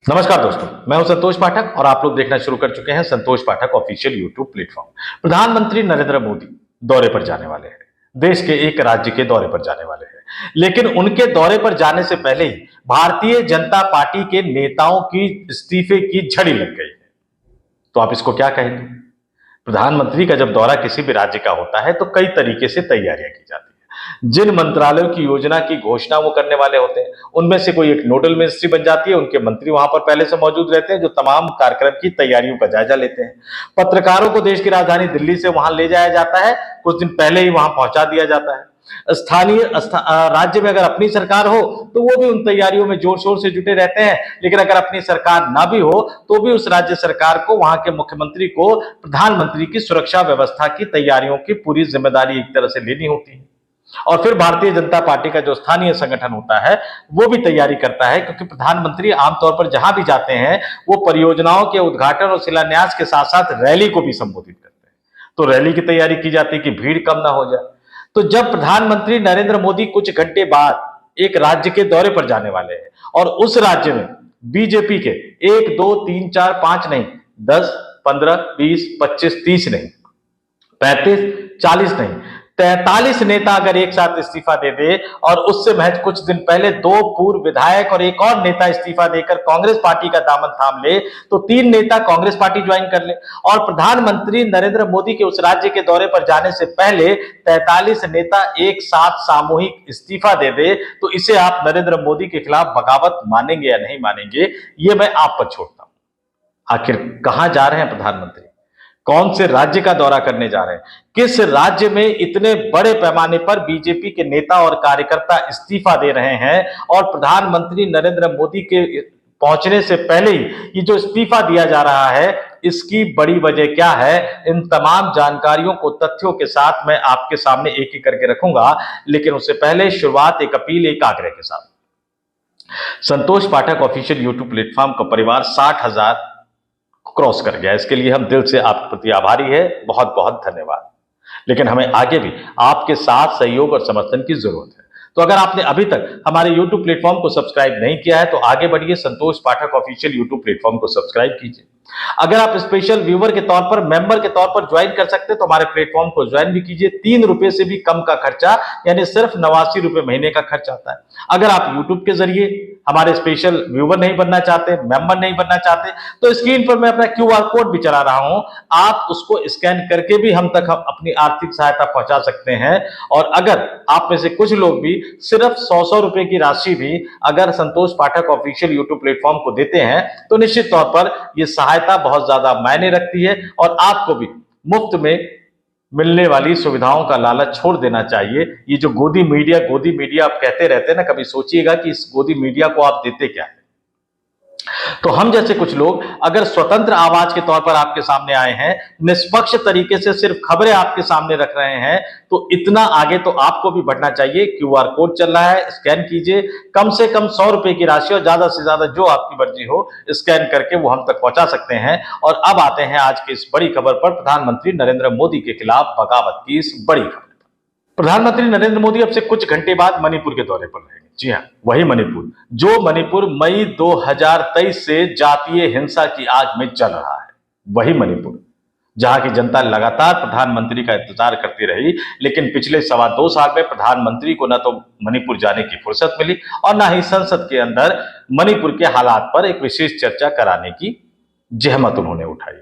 नमस्कार दोस्तों, मैं हूं संतोष पाठक और आप लोग देखना शुरू कर चुके हैं संतोष पाठक ऑफिशियल यूट्यूब प्लेटफॉर्म। प्रधानमंत्री नरेंद्र मोदी दौरे पर जाने वाले हैं। देश के एक राज्य के दौरे पर जाने वाले हैं, लेकिन उनके दौरे पर जाने से पहले ही भारतीय जनता पार्टी के नेताओं की इस्तीफे की झड़ी लग गई है। तो आप इसको क्या कहेंगे? प्रधानमंत्री का जब दौरा किसी भी राज्य का होता है तो कई तरीके से तैयारियां की जाती है। जिन मंत्रालयों की योजना की घोषणा वो करने वाले होते हैं, उनमें से कोई एक नोडल मिनिस्ट्री बन जाती है। उनके मंत्री वहां पर पहले से मौजूद रहते हैं, जो तमाम कार्यक्रम की तैयारियों का जायजा लेते हैं। पत्रकारों को देश की राजधानी दिल्ली से वहां ले जाया जाता है, कुछ दिन पहले ही वहां पहुंचा दिया जाता है। राज्य में अगर अपनी सरकार हो तो वो भी उन तैयारियों में जोर शोर से जुटे रहते हैं, लेकिन अगर अपनी सरकार ना भी हो तो भी उस राज्य सरकार को, वहां के मुख्यमंत्री को प्रधानमंत्री की सुरक्षा व्यवस्था की तैयारियों की पूरी जिम्मेदारी एक तरह से लेनी होती है। और फिर भारतीय जनता पार्टी का जो स्थानीय संगठन होता है वो भी तैयारी करता है, क्योंकि प्रधानमंत्री आमतौर पर जहां भी जाते हैं वो परियोजनाओं के उद्घाटन और शिलान्यास के साथ साथ रैली को भी संबोधित करते हैं। तो रैली की तैयारी की जाती है कि भीड़ कम ना हो जाए। तो जब प्रधानमंत्री नरेंद्र मोदी कुछ घंटे बाद एक राज्य के दौरे पर जाने वाले हैं और उस राज्य में बीजेपी के 1 2 3 4 5 नहीं, 10 15 20 25 30 नहीं, 35 40 नहीं, 43 नेता अगर एक साथ इस्तीफा दे दे और उससे महज कुछ दिन पहले 2 पूर्व विधायक और एक और नेता इस्तीफा देकर कांग्रेस पार्टी का दामन थाम ले, तो 3 नेता कांग्रेस पार्टी ज्वाइन कर ले और प्रधानमंत्री नरेंद्र मोदी के उस राज्य के दौरे पर जाने से पहले 43 नेता एक साथ सामूहिक इस्तीफा दे दे, तो इसे आप नरेंद्र मोदी के खिलाफ बगावत मानेंगे या नहीं मानेंगे, ये मैं आप पर छोड़ता हूं। आखिर कहां जा रहे हैं प्रधानमंत्री? कौन से राज्य का दौरा करने जा रहे हैं? किस राज्य में इतने बड़े पैमाने पर बीजेपी के नेता और कार्यकर्ता इस्तीफा दे रहे हैं और प्रधानमंत्री नरेंद्र मोदी के पहुंचने से पहले ही ये जो इस्तीफा दिया जा रहा है, इसकी बड़ी वजह क्या है? इन तमाम जानकारियों को, तथ्यों के साथ मैं आपके सामने एक एक करके रखूंगा, लेकिन उससे पहले शुरुआत एक अपील, एक आग्रह के साथ। संतोष पाठक ऑफिशियल यूट्यूब प्लेटफॉर्म का परिवार 60,000 क्रॉस कर गया। इसके लिए हम दिल से आपके प्रति आभारी है, बहुत बहुत धन्यवाद। लेकिन हमें आगे भी आपके साथ सहयोग और समर्थन की जरूरत है। तो अगर आपने अभी तक हमारे YouTube प्लेटफॉर्म को सब्सक्राइब नहीं किया है तो आगे बढ़िए, संतोष पाठक ऑफिशियल YouTube प्लेटफॉर्म को सब्सक्राइब कीजिए। अगर आप स्पेशल व्यूअर के तौर पर, मेंबर के तौर पर ज्वाइन कर सकते हैं तो हमारे प्लेटफॉर्म को ज्वाइन भी कीजिए। 3 रुपए से भी कम का खर्चा, यानी सिर्फ 89 रुपए महीने का खर्च आता है। अगर आप यूट्यूब के जरिए हमारे स्पेशल व्यूअर नहीं बनना चाहते, मेंबर नहीं बनना चाहते, तो स्क्रीन पर मैं अपना QR कोड भी चला रहा हूं, आप उसको स्कैन करके भी हम तक अपनी आर्थिक सहायता पहुंचा सकते हैं। और अगर आप में से कुछ लोग भी सिर्फ 100 रुपए की राशि भी अगर संतोष पाठक ऑफिशियल यूट्यूब प्लेटफॉर्म को देते हैं तो निश्चित तौर पर यह सहायता बहुत ज्यादा मायने रखती है और आपको भी मुफ्त में मिलने वाली सुविधाओं का लालच छोड़ देना चाहिए। ये जो गोदी मीडिया आप कहते रहते हैं ना, कभी सोचिएगा कि इस गोदी मीडिया को आप देते क्या है। तो हम जैसे कुछ लोग अगर स्वतंत्र आवाज के तौर पर आपके सामने आए हैं, निष्पक्ष तरीके से सिर्फ खबरें आपके सामने रख रहे हैं, तो इतना आगे तो आपको भी बढ़ना चाहिए। QR कोड चल रहा है, स्कैन कीजिए। कम से कम 100 रुपए की राशि और ज्यादा से ज्यादा जो आपकी मर्जी हो, स्कैन करके वो हम तक पहुंचा सकते हैं। और अब आते हैं आज की इस बड़ी खबर पर, प्रधानमंत्री नरेंद्र मोदी के खिलाफ बगावत की इस बड़ी खबर। प्रधानमंत्री नरेंद्र मोदी अब से कुछ घंटे बाद मणिपुर के दौरे पर रहेंगे। जी हां, वही मणिपुर, जो मणिपुर मई 2023 से जातीय हिंसा की आग में जल रहा है। वही मणिपुर जहां की जनता लगातार प्रधानमंत्री का इंतजार करती रही, लेकिन पिछले 2.25 साल में प्रधानमंत्री को न तो मणिपुर जाने की फुर्सत मिली और न ही संसद के अंदर मणिपुर के हालात पर एक विशेष चर्चा कराने की जहमत उन्होंने उठाई।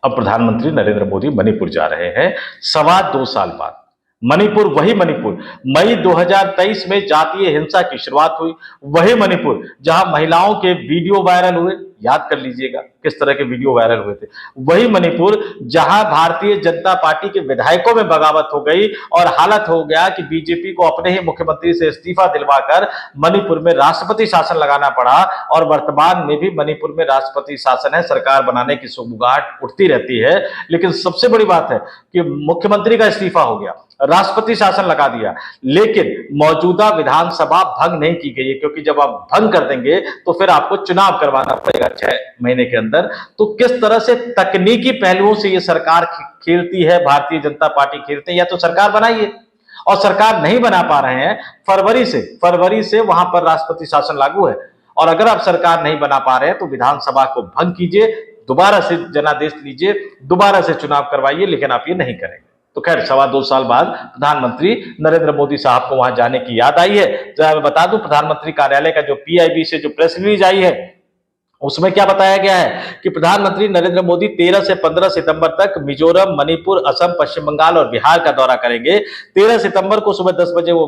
अब प्रधानमंत्री नरेंद्र मोदी मणिपुर जा रहे हैं 2.25 साल बाद। मणिपुर, वही मणिपुर मई 2023 में जातीय हिंसा की शुरुआत हुई। वही मणिपुर जहां महिलाओं के वीडियो वायरल हुए, याद कर लीजिएगा किस तरह के वीडियो वायरल हुए थे। वही मणिपुर जहां भारतीय जनता पार्टी के विधायकों में बगावत हो गई और हालत हो गया कि बीजेपी को अपने ही मुख्यमंत्री से इस्तीफा दिलवाकर मणिपुर में राष्ट्रपति शासन लगाना पड़ा। और वर्तमान में भी मणिपुर में राष्ट्रपति शासन है, सरकार बनाने की सुगबुगाहट उठती रहती है। लेकिन सबसे बड़ी बात है कि मुख्यमंत्री का इस्तीफा हो गया, राष्ट्रपति शासन लगा दिया, लेकिन मौजूदा विधानसभा भंग नहीं की गई है, क्योंकि जब आप भंग कर देंगे तो फिर आपको चुनाव करवाना पड़ेगा 6 महीने के अंदर। तो किस तरह से तकनीकी पहलुओं से ये सरकार खेलती है, भारतीय जनता पार्टी खेलते हैं। या तो सरकार बनाइए, और सरकार नहीं बना पा रहे हैं। फरवरी से वहां पर राष्ट्रपति शासन लागू है और अगर आप सरकार नहीं बना पा रहे हैं तो विधानसभा को भंग कीजिए, दोबारा से जनादेश लीजिए, दोबारा से चुनाव करवाइए, लेकिन आप ये नहीं करेंगे। तो खैर 2.25 साल बाद प्रधानमंत्री नरेंद्र मोदी साहब को वहां जाने की याद आई है। जरा मैं बता दूं, प्रधानमंत्री कार्यालय का जो पीआईबी से जो प्रेस रिलीज आई है उसमें क्या बताया गया है कि प्रधानमंत्री नरेंद्र मोदी 13 से 15 सितंबर तक मिजोरम, मणिपुर, असम, पश्चिम बंगाल और बिहार का दौरा करेंगे। 13 सितंबर को सुबह 10 बजे वो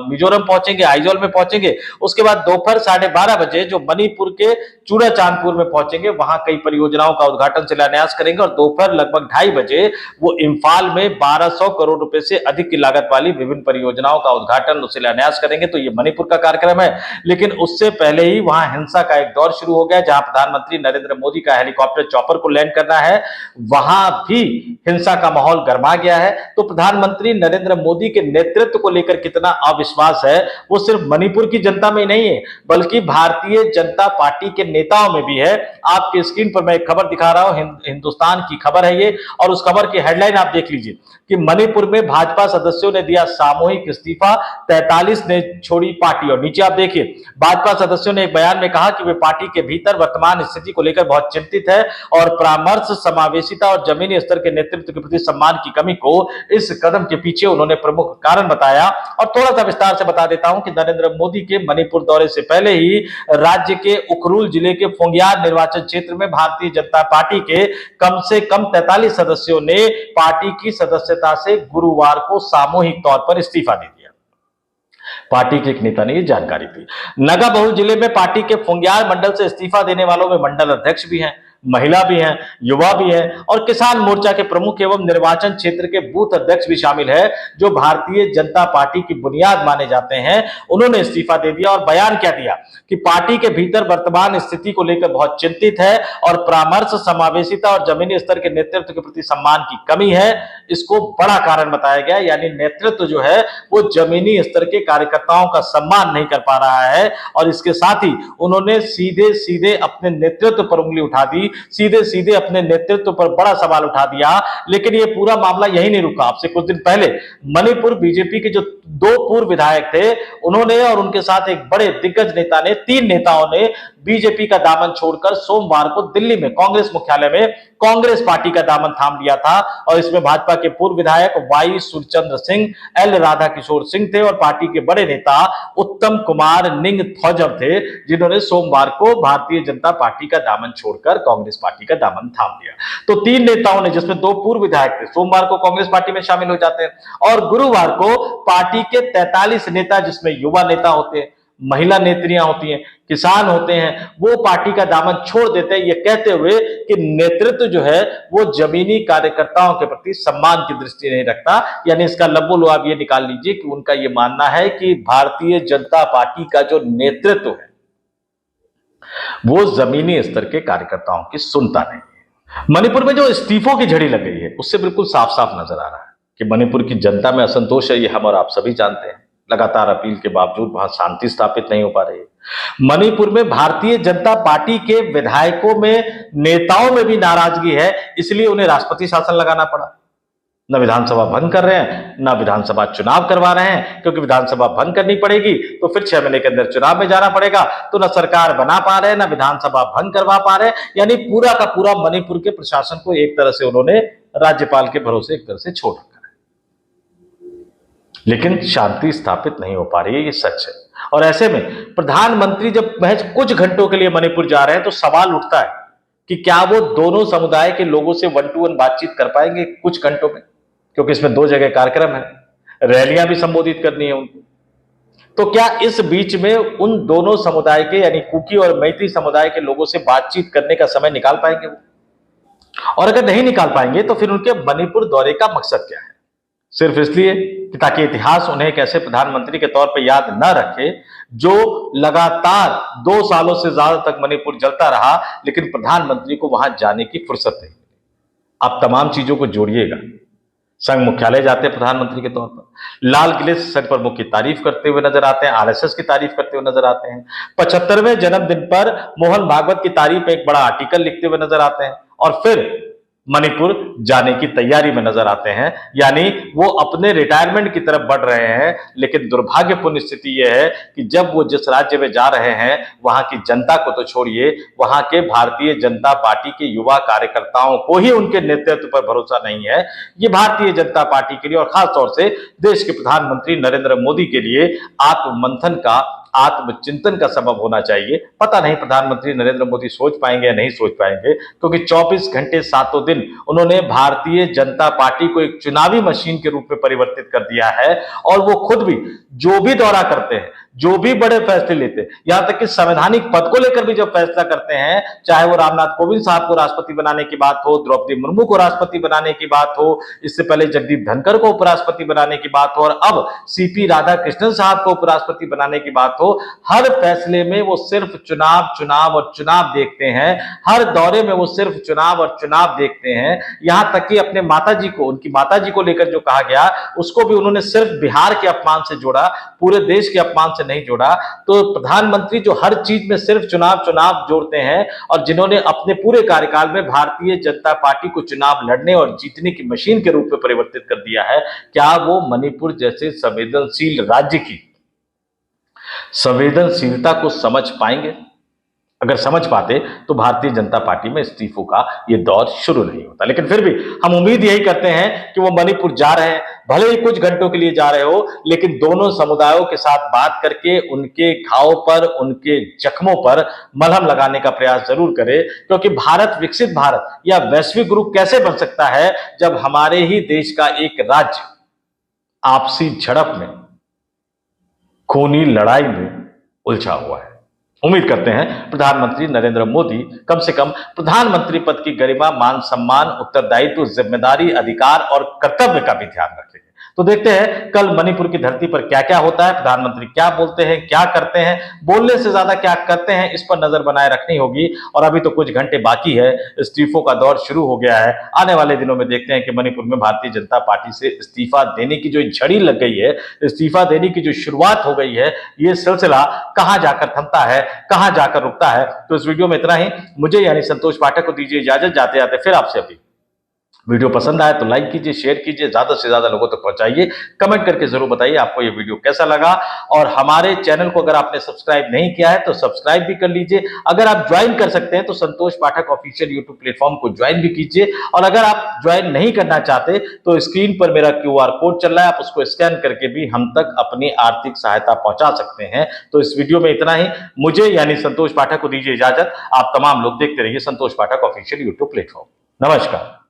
मिजोरम पहुंचेंगे, आइजोल में पहुंचेंगे। उसके बाद दोपहर 12:30 बजे जो मणिपुर के चूड़ाचांदपुर में पहुंचेंगे, वहां कई परियोजनाओं का उद्घाटन शिलान्यास करेंगे और दोपहर लगभग 2:30 बजे वो इम्फाल में 1200 करोड़ रुपए से अधिक की लागत वाली विभिन्न परियोजनाओं का उद्घाटन और शिलान्यास करेंगे। तो ये मणिपुर का कार्यक्रम है, लेकिन उससे पहले ही वहां हिंसा का एक दौर शुरू हो गया, जहां प्रधानमंत्री नरेंद्र मोदी का हेलीकॉप्टर चॉपर को लैंड करना है, वहां भी हिंसा का माहौल गर्मा गया है। तो प्रधानमंत्री नरेंद्र मोदी के नेतृत्व को लेकर कितना अविश्वास है वो सिर्फ मणिपुर की जनता में नहीं है, बल्कि भारतीय जनता पार्टी के नेताओं में भी है। आपके स्क्रीन पर मैं एक खबर दिखा रहा हूं, हिंदुस्तान की खबर है ये, और उस खबर की हेडलाइन आप देख लीजिए कि मणिपुर में भाजपा सदस्यों ने दिया सामूहिक इस्तीफा, 43 ने छोड़ी पार्टी। और नीचे आप देखिए, भाजपा सदस्यों ने एक बयान में कहा कि वे पार्टी के भीतर वर्तमान स्थिति को लेकर बहुत चिंतित है और परामर्श, समावेशिता और जमीनी स्तर के नेतृत्व के प्रति सम्मान की कमी को इस कदम के पीछे उन्होंने प्रमुख कारण बताया। और थोड़ा सा विस्तार से बता देता हूं कि नरेंद्र मोदी के मणिपुर दौरे से पहले ही राज्य के उखरुल जिले के फोंगियार निर्वाचन क्षेत्र में भारतीय जनता पार्टी के कम से कम 43 सदस्यों ने पार्टी की सदस्यता से गुरुवार को सामूहिक तौर पर इस्तीफा दे दिया। पार्टी के एक नेता ने यह जानकारी दी। नगा बहुल जिले में पार्टी के फोंगियार मंडल से इस्तीफा देने वालों में मंडल अध्यक्ष भी हैं, महिला भी हैं, युवा भी हैं और किसान मोर्चा के प्रमुख एवं निर्वाचन क्षेत्र के बूथ अध्यक्ष भी शामिल है, जो भारतीय जनता पार्टी की बुनियाद माने जाते हैं। उन्होंने इस्तीफा दे दिया और बयान क्या दिया कि पार्टी के भीतर वर्तमान स्थिति को लेकर बहुत चिंतित है और परामर्श, समावेशिता और जमीनी स्तर के नेतृत्व के प्रति सम्मान की कमी है। इसको बड़ा कारण बताया गया, यानी नेतृत्व जो है वो जमीनी स्तर के कार्यकर्ताओं का सम्मान नहीं कर पा रहा है। और इसके साथ ही उन्होंने सीधे सीधे अपने नेतृत्व पर उंगली उठा दी, सीधे सीधे अपने नेतृत्व पर बड़ा सवाल उठा दिया। लेकिन ये पूरा मामला यही नहीं रुका। आपसे कुछ दिन पहले मणिपुर बीजेपी के जो 2 पूर्व विधायक थे, उन्होंने और उनके साथ एक बड़े दिग्गज नेता ने, 3 नेताओं ने बीजेपी का दामन छोड़कर सोमवार को दिल्ली में कांग्रेस मुख्यालय में कांग्रेस पार्टी का दामन थाम लिया था। और इसमें भाजपा के पूर्व विधायक वाई सुरचंद्र सिंह, एल राधा किशोर सिंह थे और पार्टी के बड़े नेता उत्तम कुमार निंग थौजम थे, जिन्होंने सोमवार को भारतीय जनता पार्टी का दामन छोड़कर कांग्रेस पार्टी का दामन थाम लिया। तो 3 नेताओं ने, जिसमें 2 पूर्व विधायक थे, सोमवार को कांग्रेस पार्टी में शामिल हो जाते हैं और गुरुवार को पार्टी के 43 नेता, जिसमें युवा नेता होते हैं, महिला नेत्रियां होती हैं, किसान होते हैं, वो पार्टी का दामन छोड़ देते हैं, ये कहते हुए कि नेतृत्व जो है वो जमीनी कार्यकर्ताओं के प्रति सम्मान की दृष्टि नहीं रखता। यानी इसका लब्बो आप ये निकाल लीजिए कि उनका ये मानना है कि भारतीय जनता पार्टी का जो नेतृत्व है वो जमीनी स्तर के कार्यकर्ताओं की सुनता नहीं है। मणिपुर में जो इस्तीफों की झड़ी लग गई है उससे बिल्कुल साफ साफ नजर आ रहा है कि मणिपुर की जनता में असंतोष है। ये हम और आप सभी जानते हैं। लगातार अपील के बावजूद वहां शांति स्थापित नहीं हो पा रही है। मणिपुर में भारतीय जनता पार्टी के विधायकों में, नेताओं में भी नाराजगी है, इसलिए उन्हें राष्ट्रपति शासन लगाना पड़ा। न विधानसभा भंग कर रहे हैं, न विधानसभा चुनाव करवा रहे हैं, क्योंकि विधानसभा भंग करनी पड़ेगी तो फिर 6 महीने के अंदर चुनाव में जाना पड़ेगा। तो न सरकार बना पा रहे हैं, न विधानसभा भंग करवा पा रहे हैं। यानी पूरा का पूरा मणिपुर के प्रशासन को एक तरह से उन्होंने राज्यपाल के भरोसे एक तरह से छोड़ रखा है। लेकिन शांति स्थापित नहीं हो पा रही है, ये सच है। और ऐसे में प्रधानमंत्री जब महज कुछ घंटों के लिए मणिपुर जा रहे हैं तो सवाल उठता है कि क्या वो दोनों समुदाय के लोगों से 1 to 1 बातचीत कर पाएंगे कुछ घंटों में, क्योंकि इसमें 2 जगह कार्यक्रम है, रैलियां भी संबोधित करनी है उनको। तो क्या इस बीच में उन दोनों समुदाय के, यानी कुकी और मैती समुदाय के लोगों से बातचीत करने का समय निकाल पाएंगे वो? और अगर नहीं निकाल पाएंगे तो फिर उनके मणिपुर दौरे का मकसद क्या है? सिर्फ इसलिए कि ताकि इतिहास उन्हें एक ऐसे प्रधानमंत्री के तौर पर याद न रखे जो लगातार 2 सालों से ज्यादा तक मणिपुर जलता रहा, लेकिन प्रधानमंत्री को वहां जाने की फुर्सत नहीं। आप तमाम चीजों को जोड़िएगा। संघ मुख्यालय जाते हैं प्रधानमंत्री के तौर पर, लाल किले से संघ प्रमुख की तारीफ करते हुए नजर आते हैं, आरएसएस की तारीफ करते हुए नजर आते हैं, 75वें जन्मदिन पर मोहन भागवत की तारीफ में एक बड़ा आर्टिकल लिखते हुए नजर आते हैं, और फिर मणिपुर जाने की तैयारी में नजर आते हैं, यानी वो अपने रिटायरमेंट की तरफ बढ़ रहे हैं। लेकिन दुर्भाग्यपूर्ण स्थिति यह है कि जब वो जिस राज्य में जा रहे हैं, वहां की जनता को तो छोड़िए, वहां के भारतीय जनता पार्टी के युवा कार्यकर्ताओं को ही उनके नेतृत्व पर भरोसा नहीं है। ये भारतीय जनता पार्टी के लिए और खासतौर से देश के प्रधानमंत्री नरेंद्र मोदी के लिए आत्ममंथन का, आत्मचिंतन का सबब होना चाहिए। पता नहीं प्रधानमंत्री नरेंद्र मोदी सोच पाएंगे या नहीं सोच पाएंगे, क्योंकि 24 घंटे सातों दिन उन्होंने भारतीय जनता पार्टी को एक चुनावी मशीन के रूप में परिवर्तित कर दिया है। और वो खुद भी जो भी दौरा करते हैं, जो भी बड़े फैसले लेते हैं, यहां तक कि संवैधानिक पद को लेकर भी जब फैसला करते हैं, चाहे वो रामनाथ कोविंद साहब को राष्ट्रपति बनाने की बात हो, द्रौपदी मुर्मू को राष्ट्रपति बनाने की बात हो, इससे पहले जगदीप धनखड़ को उपराष्ट्रपति बनाने की बात हो, और अब सीपी राधाकृष्णन साहब को उपराष्ट्रपति बनाने की बात हो, हर फैसले में वो सिर्फ चुनाव, चुनाव और चुनाव देखते हैं। हर दौरे में वो सिर्फ चुनाव और चुनाव देखते हैं। यहां तक कि अपने माताजी को, उनकी माताजी को लेकर जो कहा गया, उसको भी उन्होंने सिर्फ बिहार के अपमान से जोड़ा, पूरे देश के अपमान से नहीं जोड़ा। तो प्रधानमंत्री जो हर चीज में सिर्फ चुनाव चुनाव जोड़ते हैं, और जिन्होंने अपने पूरे कार्यकाल में भारतीय जनता पार्टी को चुनाव लड़ने और जीतने की मशीन के रूप में परिवर्तित कर दिया है, क्या वो मणिपुर जैसे संवेदनशील राज्य की संवेदनशीलता को समझ पाएंगे? अगर समझ पाते तो भारतीय जनता पार्टी में इस्तीफों का ये दौर शुरू नहीं होता। लेकिन फिर भी हम उम्मीद यही करते हैं कि वो मणिपुर जा रहे हैं, भले ही कुछ घंटों के लिए जा रहे हो, लेकिन दोनों समुदायों के साथ बात करके उनके घाव पर, उनके जख्मों पर मलहम लगाने का प्रयास जरूर करें। क्योंकि भारत, विकसित भारत या वैश्विक गुरु कैसे बन सकता है जब हमारे ही देश का एक राज्य आपसी झड़प में, खूनी लड़ाई में उलझा हुआ है। उम्मीद करते हैं प्रधानमंत्री नरेंद्र मोदी कम से कम प्रधानमंत्री पद की गरिमा, मान सम्मान, उत्तरदायित्व, जिम्मेदारी, अधिकार और कर्तव्य का भी ध्यान रखेंगे। तो देखते हैं कल मणिपुर की धरती पर क्या क्या होता है, प्रधानमंत्री क्या बोलते हैं, क्या करते हैं, बोलने से ज्यादा क्या करते हैं, इस पर नजर बनाए रखनी होगी। और अभी तो कुछ घंटे बाकी है, इस्तीफों का दौर शुरू हो गया है। आने वाले दिनों में देखते हैं कि मणिपुर में भारतीय जनता पार्टी से इस्तीफा देने की जो झड़ी लग गई है, इस्तीफा देने की जो शुरुआत हो गई है, ये सिलसिला कहां जाकर थमता है, कहां जाकर रुकता है। तो इस वीडियो में इतना ही। मुझे यानी संतोष पाठक को दीजिए इजाजत। जाते जाते फिर आपसे अभी वीडियो पसंद आए तो लाइक कीजिए, शेयर कीजिए, ज्यादा से ज्यादा लोगों तक पहुंचाइए। कमेंट करके जरूर बताइए आपको ये वीडियो कैसा लगा। और हमारे चैनल को अगर आपने सब्सक्राइब नहीं किया है तो सब्सक्राइब भी कर लीजिए। अगर आप ज्वाइन कर सकते हैं तो संतोष पाठक ऑफिशियल यूट्यूब प्लेटफॉर्म को ज्वाइन भी कीजिए। और अगर आप ज्वाइन नहीं करना चाहते तो स्क्रीन पर मेरा QR कोड चल रहा है, आप उसको स्कैन करके भी हम तक अपनी आर्थिक सहायता पहुंचा सकते हैं। तो इस वीडियो में इतना ही। मुझे यानी संतोष पाठक को दीजिए इजाजत। आप तमाम लोग देखते रहिए संतोष पाठक ऑफिशियल यूट्यूब प्लेटफॉर्म। नमस्कार।